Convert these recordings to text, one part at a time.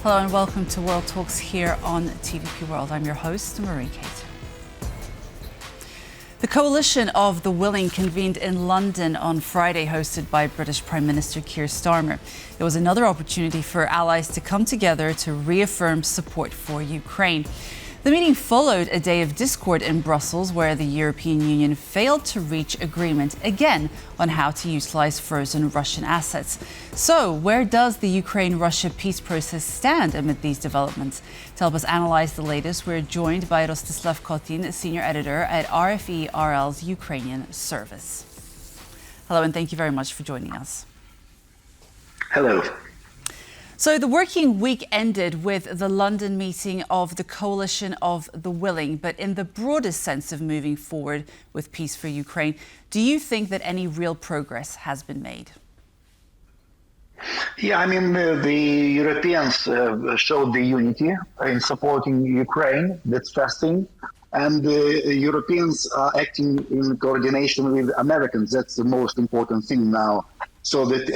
Hello and welcome to World Talks here on TVP World. I'm your host, Marie Kate. The coalition of the willing convened in London on Friday, hosted by British Prime Minister Keir Starmer. It was another opportunity for allies to come together to reaffirm support for Ukraine. The meeting followed a day of discord in Brussels, where the European Union failed to reach agreement again on how to utilize frozen Russian assets. So, where does the Ukraine-Russia peace process stand amid these developments? To help us analyze the latest, we're joined by Rostyslav Khotin, a senior editor at RFE-RL's Ukrainian service. Hello, and thank you very much for joining us. Hello. So the working week ended with the London meeting of the Coalition of the Willing, but in the broadest sense of moving forward with peace for Ukraine, do you think that any real progress has been made? Yeah, I mean, the Europeans showed the unity in supporting Ukraine, that's trusting, and the Europeans are acting in coordination with Americans. That's the most important thing now. So that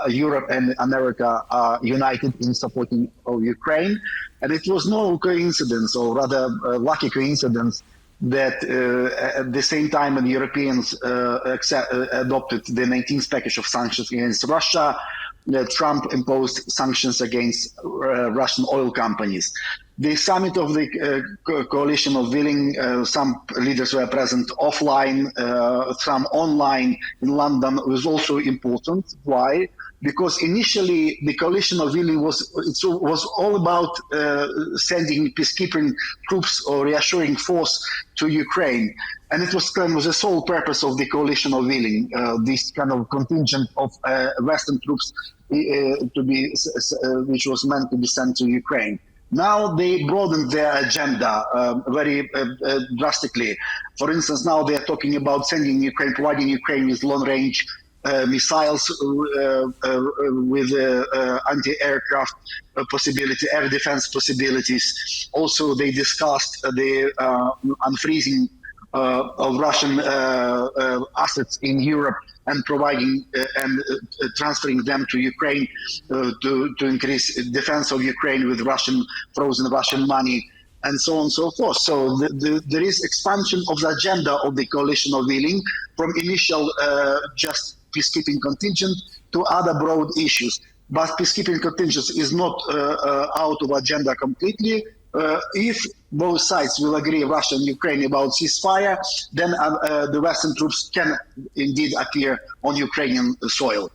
Europe and America are united in supporting of Ukraine. And it was no coincidence, or rather lucky coincidence, that at the same time the Europeans adopted the 19th package of sanctions against Russia, Trump imposed sanctions against Russian oil companies. The summit of the coalition of willing, some leaders were present offline, some online in London, was also important. Why? Because initially the coalition of willing was all about sending peacekeeping troops or reassuring force to Ukraine. And it was the sole purpose of the coalition of willing, this kind of contingent of Western troops which was meant to be sent to Ukraine. Now they broadened their agenda very drastically. For instance, now they are talking about providing Ukraine with long-range missiles with anti-aircraft possibility, air defense possibilities. Also, they discussed the unfreezing of Russian assets in Europe and providing and transferring them to Ukraine to increase defense of Ukraine with frozen Russian money, and so on and so forth. So there is expansion of the agenda of the coalition of willing from initial just peacekeeping contingent to other broad issues. But peacekeeping contingent is not out of agenda completely. If both sides will agree, Russia and Ukraine, about ceasefire, then the Western troops can indeed appear on Ukrainian soil.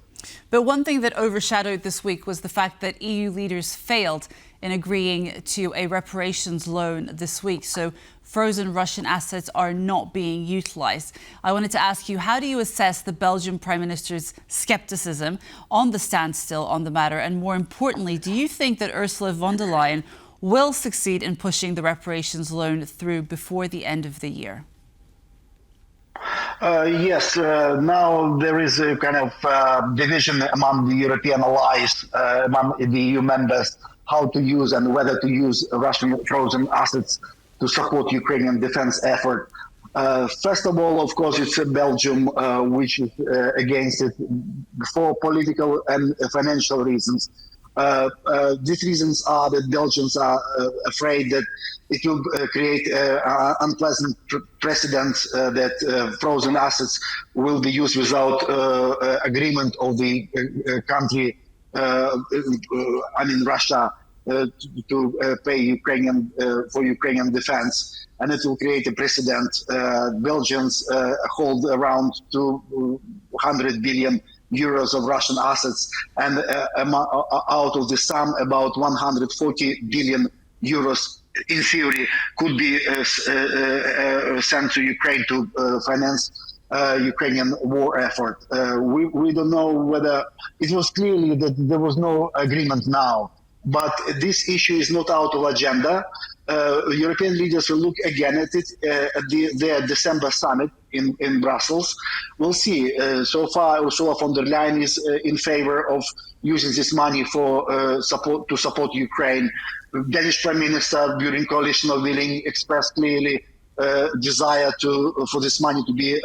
But one thing that overshadowed this week was the fact that EU leaders failed in agreeing to a reparations loan this week. So frozen Russian assets are not being utilized. I wanted to ask you, how do you assess the Belgian Prime Minister's skepticism on the standstill on the matter? And more importantly, do you think that Ursula von der Leyen will succeed in pushing the reparations loan through before the end of the year? Yes, now there is a kind of division among the European allies, among the EU members, how to use and whether to use Russian frozen assets to support Ukrainian defense effort. First of all, of course, it's Belgium, which is against it for political and financial reasons. These reasons are that Belgians are afraid that it will create unpleasant precedents that frozen assets will be used without agreement of the country, Russia, to pay for Ukrainian defense. And it will create a precedent. Belgians hold around 200 billion euros of Russian assets, and out of the sum, about 140 billion euros in theory could be sent to Ukraine to finance Ukrainian war effort. We don't know whether it was clearly that there was no agreement now, but this issue is not out of agenda. European leaders will look again at it at their December summit in Brussels. We'll see. So far, Ursula von der Leyen is in favor of using this money for support Ukraine. Danish Prime Minister, during coalition of willing, expressed clearly desire for this money to be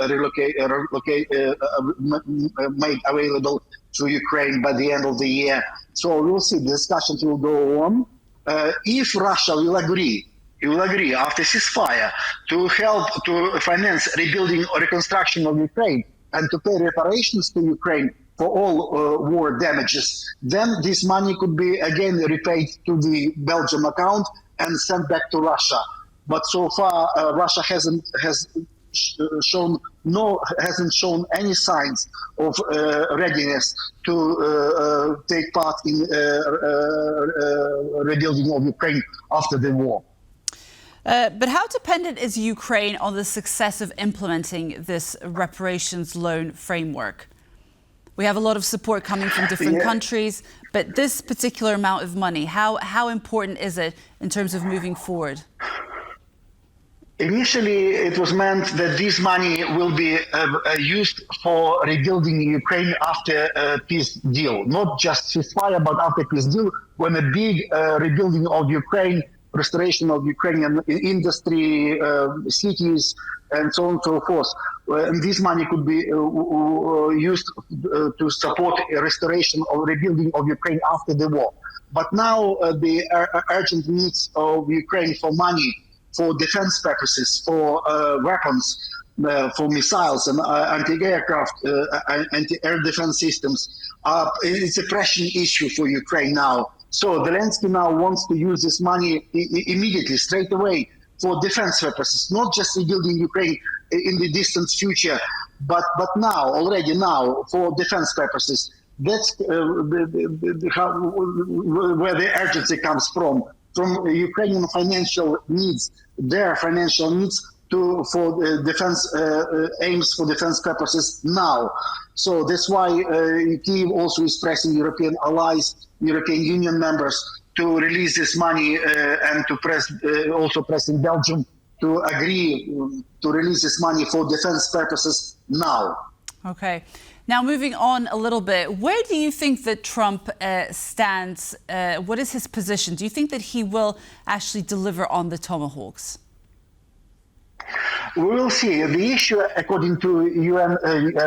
made available to Ukraine by the end of the year. So we'll see. The discussions will go on. If Russia will agree after ceasefire to help to finance rebuilding or reconstruction of Ukraine and to pay reparations to Ukraine for all war damages, then this money could be again repaid to the Belgium account and sent back to Russia. But so far, Russia hasn't shown any signs of readiness to take part in rebuilding of Ukraine after the war. But how dependent is Ukraine on the success of implementing this reparations loan framework? We have a lot of support coming from different countries, but this particular amount of money, how important is it in terms of moving forward? Initially, it was meant that this money will be used for rebuilding Ukraine after a peace deal, not just ceasefire, but after peace deal, when a big rebuilding of Ukraine, restoration of Ukrainian industry, cities, and so on and so forth. And this money could be used to support a restoration or rebuilding of Ukraine after the war. But now the urgent needs of Ukraine for money, for defense purposes, for weapons, for missiles and anti-aircraft, anti-air defense systems, it's a pressing issue for Ukraine now. So Zelensky now wants to use this money immediately, straight away, for defense purposes, not just rebuilding Ukraine in the distant future, but now, already now, for defense purposes. That's where the urgency comes from Ukrainian financial needs, their financial needs for defense aims for defense purposes now. So that's why Kyiv also is pressing European allies, European Union members to release this money and to also pressing Belgium to agree to release this money for defense purposes now. Okay. Now, moving on a little bit, where do you think that Trump stands? What is his position? Do you think that he will actually deliver on the Tomahawks? We will see. The issue, according to UN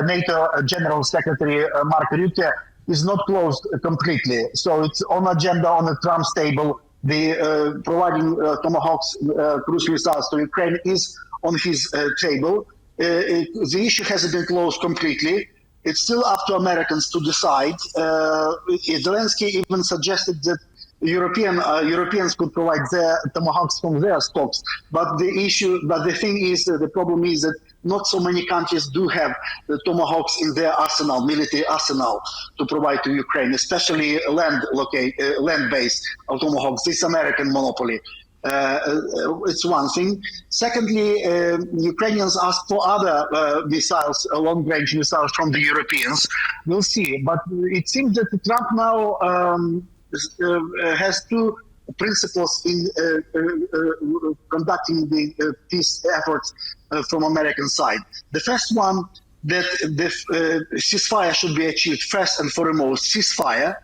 NATO General Secretary Mark Rutte, is not closed completely. So it's on agenda on the Trump's table. The providing Tomahawks cruise missiles to Ukraine is on his table. The issue hasn't been closed completely. It's still up to Americans to decide. Zelensky even suggested that Europeans could provide their Tomahawks from their stocks. But the thing is, the problem is that not so many countries do have the Tomahawks in their arsenal, military arsenal, to provide to Ukraine, especially land-based Tomahawks. This American monopoly. It's one thing. Secondly, Ukrainians asked for other missiles, long-range missiles from the Europeans. We'll see. But it seems that Trump now has two principles in conducting the peace efforts from American side. The first one, that the ceasefire should be achieved first and foremost, ceasefire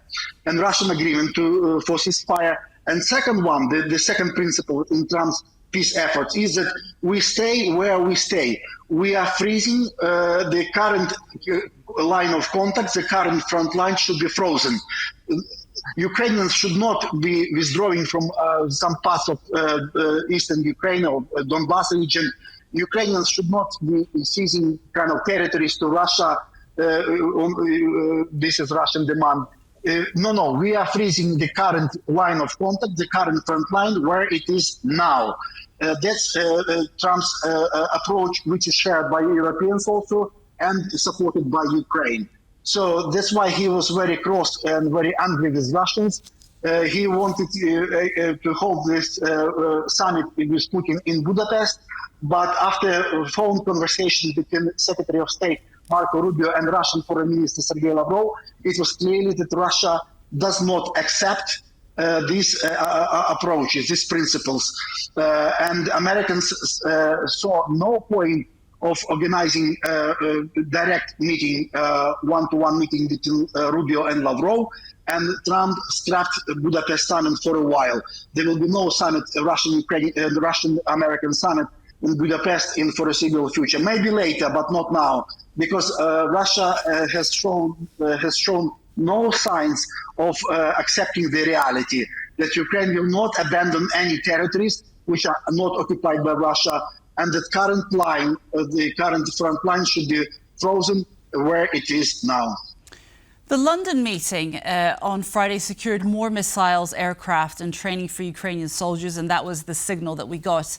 and Russian agreement for ceasefire. And second one, the second principle in Trump's peace efforts is that we stay where we stay. We are freezing the current line of contact, the current front line should be frozen. Ukrainians should not be withdrawing from some parts of eastern Ukraine or Donbass region. Ukrainians should not be seizing kind of territories to Russia. This is Russian demand. No, we are freezing the current line of contact, the current front line where it is now. That's Trump's approach, which is shared by Europeans also and supported by Ukraine. So that's why he was very cross and very angry with Russians. He wanted to hold this summit with Putin in Budapest, but after phone conversation between Secretary of State Marco Rubio and Russian Foreign Minister Sergei Lavrov, it was clearly that Russia does not accept these approaches, these principles. And Americans saw no point of organizing a direct meeting, one-to-one meeting between Rubio and Lavrov, and Trump scrapped the Budapest summit for a while. There will be no summit, Russian-American summit in Budapest in foreseeable future. Maybe later, but not now, because Russia has shown no signs of accepting the reality that Ukraine will not abandon any territories which are not occupied by Russia, and that the current front line should be frozen where it is now. The London meeting on Friday secured more missiles, aircraft and training for Ukrainian soldiers, and that was the signal that we got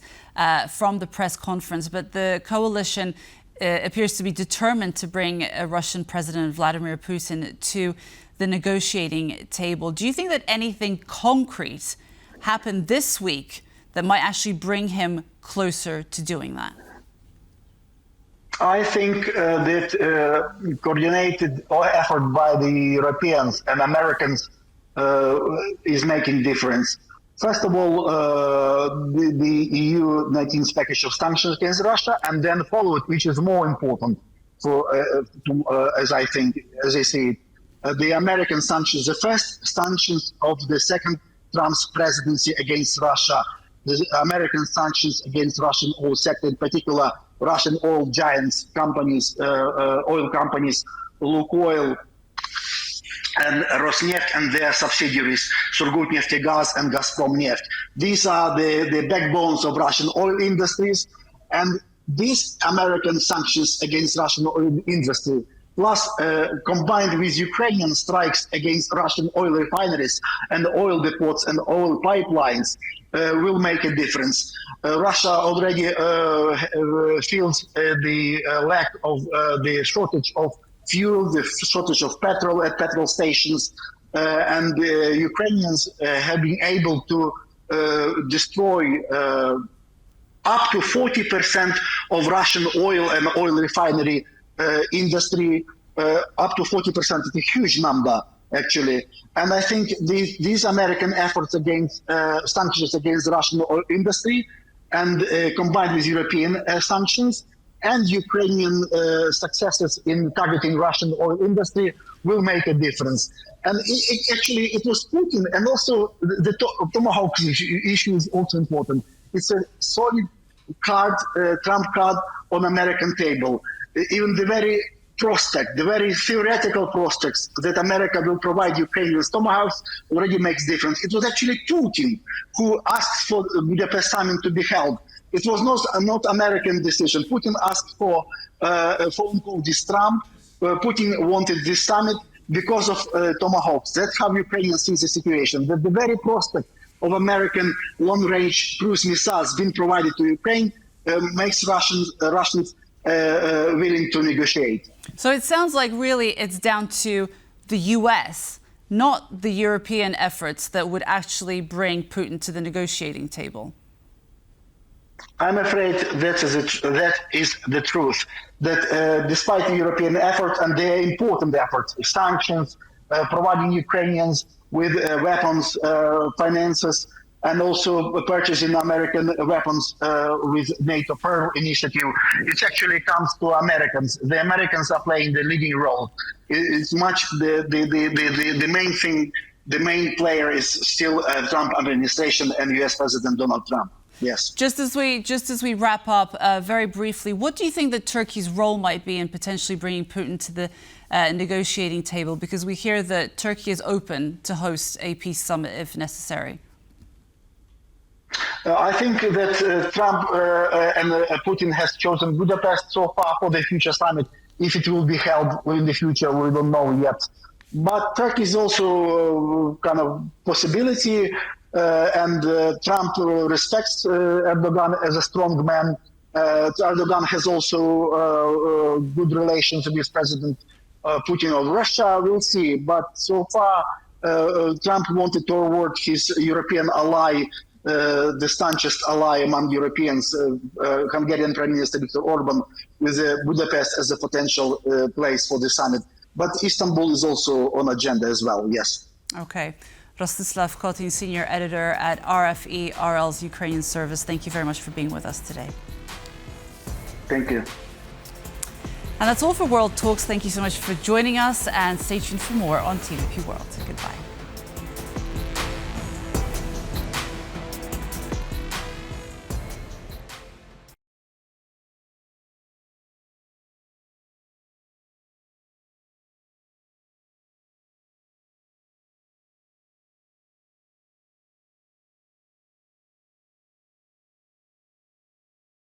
from the press conference. But the coalition appears to be determined to bring Russian President Vladimir Putin to the negotiating table. Do you think that anything concrete happened this week that might actually bring him closer to doing that? I think that coordinated effort by the Europeans and Americans is making difference. First of all, the EU 19th package of sanctions against Russia, and then follow it, which is more important as I see it, the American sanctions, the first sanctions of the second Trump's presidency against Russia, the American sanctions against Russian oil sector, in particular Russian oil giants companies, oil companies, Lukoil and Rosneft and their subsidiaries, Surgutneftgaz and Gazpromneft. These are the backbones of Russian oil industries, and these American sanctions against Russian oil industry, plus combined with Ukrainian strikes against Russian oil refineries and oil depots and oil pipelines, will make a difference. Russia already feels the lack of the shortage of fuel, the shortage of petrol at petrol stations, and the Ukrainians have been able to destroy up to 40% of Russian oil and oil refinery industry, up to 40%. It's a huge number, actually. And I think these American efforts against sanctions against the Russian oil industry, and combined with European sanctions and Ukrainian successes in targeting Russian oil industry, will make a difference. And it was Putin, and also the Tomahawk issue is also important. It's a solid card, trump card on American table. Even the very prospect, the very theoretical prospects that America will provide Ukraine with Tomahawks already makes difference. It was actually Putin who asked for the Budapest summit to be held. It was not American decision. Putin asked for a phone call with Trump. Putin wanted this summit because of Tomahawks. That's how Ukrainians see the situation. That the very prospect of American long-range cruise missiles being provided to Ukraine makes Russians willing to negotiate. So it sounds like really it's down to the US, not the European efforts, that would actually bring Putin to the negotiating table. I'm afraid that is the truth. That despite the European effort and their important efforts, sanctions, providing Ukrainians with weapons, finances, and also purchasing American weapons with NATO Pearl initiative, it actually comes to Americans. The Americans are playing the leading role. It's much the main thing. The main player is still Trump administration and U.S. President Donald Trump. Yes. Just as we wrap up, very briefly, what do you think that Turkey's role might be in potentially bringing Putin to the negotiating table? Because we hear that Turkey is open to host a peace summit if necessary. I think that Trump and Putin has chosen Budapest so far for the future summit. If it will be held in the future, we don't know yet. But Turkey is also kind of possibility, and Trump respects Erdogan as a strong man. Erdogan has also good relations with President Putin of Russia. We'll see. But so far, Trump wanted to award his European ally, the staunchest ally among Europeans, Hungarian Prime Minister Viktor Orban, with Budapest as a potential place for the summit. But Istanbul is also on agenda as well, yes. Okay. Rostyslav Khotin, Senior Editor at RFE, RL's Ukrainian Service. Thank you very much for being with us today. Thank you. And that's all for World Talks. Thank you so much for joining us, and stay tuned for more on TVP World. Goodbye.